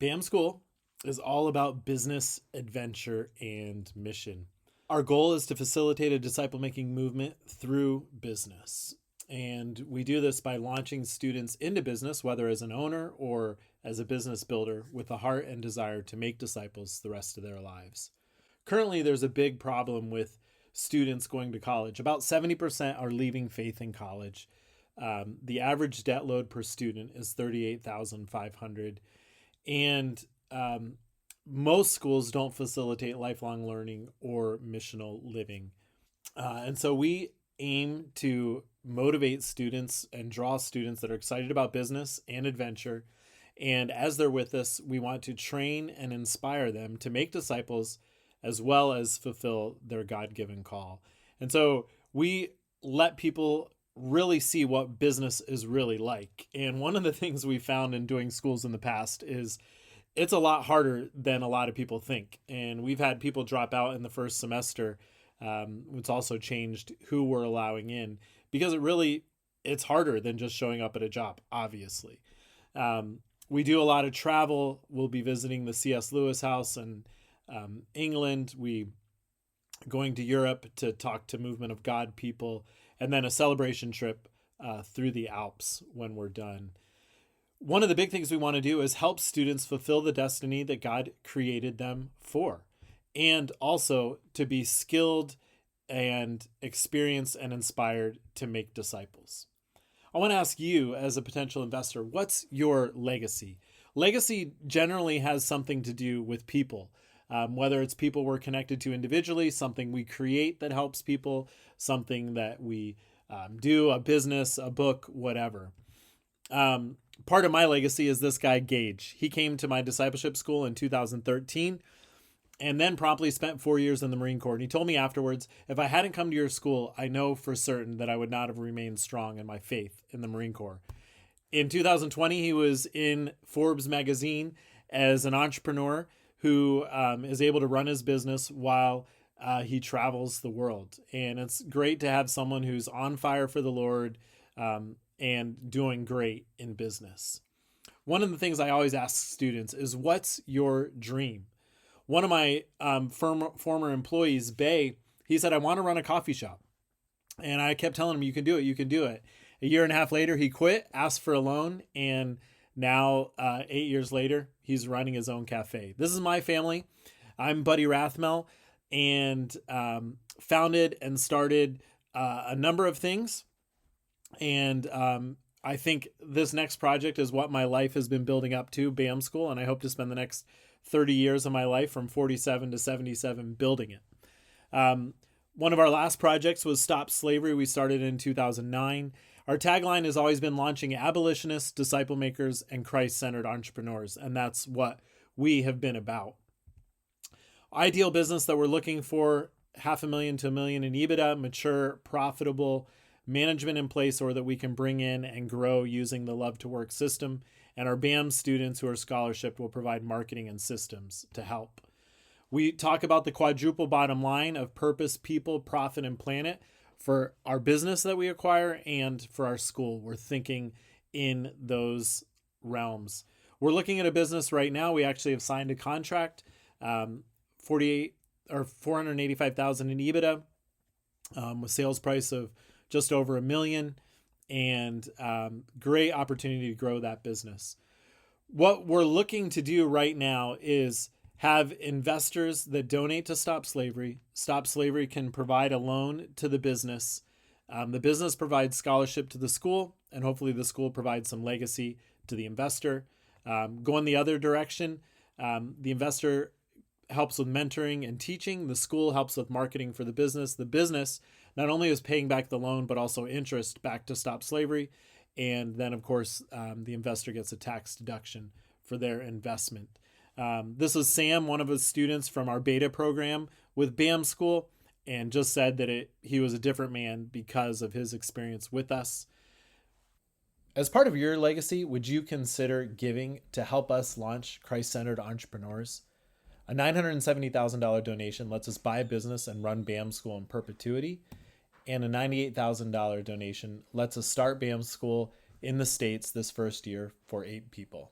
BAM School is all about business, adventure, and mission. Our goal is to facilitate a disciple making movement through business. And we do this by launching students into business, whether as an owner or as a business builder, with a heart and desire to make disciples the rest of their lives. Currently, there's a big problem with students going to college. About 70% are leaving faith in college. The average debt load per student is $38,500, and most schools don't facilitate lifelong learning or missional living. And so we aim to motivate students and draw students that are excited about business and adventure. And as they're with us, we want to train and inspire them to make disciples as well as fulfill their God-given call. And so we let people really see what business is really like. And one of the things we found in doing schools in the past is it's a lot harder than a lot of people think. And we've had people drop out in the first semester. It's also changed who we're allowing in because it's harder than just showing up at a job, obviously. We do a lot of travel. We'll be visiting the C.S. Lewis House in England. We going to Europe to talk to Movement of God people, and then a celebration trip through the Alps when we're done. One of the big things we want to do is help students fulfill the destiny that God created them for, and also to be skilled and experienced and inspired to make disciples. I want to ask you, as a potential investor, what's your legacy? Legacy generally has something to do with people, whether it's people we're connected to individually, something we create that helps people, something that we do, a business, a book, whatever. Part of my legacy is this guy, Gage. He came to my discipleship school in 2013 and then promptly spent 4 years in the Marine Corps. And he told me afterwards, if I hadn't come to your school, I know for certain that I would not have remained strong in my faith in the Marine Corps. In 2020, he was in Forbes magazine as an entrepreneur who is able to run his business while he travels the world. And it's great to have someone who's on fire for the Lord and doing great in business. One of the things I always ask students is, what's your dream? One of my former employees, Bay, he said, I want to run a coffee shop. And I kept telling him, you can do it, you can do it. A year and a half later, he quit, asked for a loan, and now 8 years later, he's running his own cafe. This is my family. I'm Buddy Rathmel, and founded and started a number of things. And I think this next project is what my life has been building up to, BAM School, and I hope to spend the next 30 years of my life from 47 to 77 building it. One of our last projects was Stop Slavery. We started in 2009. Our tagline has always been launching abolitionists, disciple makers, and Christ-centered entrepreneurs, and that's what we have been about. Ideal business that we're looking for, $500,000 to $1 million in EBITDA, mature, profitable, management in place, or that we can bring in and grow using the Love to Work system. And our BAM students who are scholarship will provide marketing and systems to help. We talk about the quadruple bottom line of purpose, people, profit, and planet for our business that we acquire and for our school. We're thinking in those realms. We're looking at a business right now. We actually have signed a contract, 48 or 485,000 in EBITDA, with sales price of just over $1 million, and great opportunity to grow that business. What we're looking to do right now is have investors that donate to Stop Slavery. Stop Slavery can provide a loan to the business. The business provides scholarship to the school, and hopefully the school provides some legacy to the investor. Going the other direction, the investor helps with mentoring and teaching. The school helps with marketing for the business. The business not only is paying back the loan, but also interest back to Stop Slavery. And then, of course, the investor gets a tax deduction for their investment. This is Sam, one of his students from our beta program with BAM School, and just said that he was a different man because of his experience with us. As part of your legacy, would you consider giving to help us launch Christ-centered entrepreneurs? A $970,000 donation lets us buy a business and run BAM School in perpetuity, and a $98,000 donation lets us start BAM School in the States this first year for 8 people.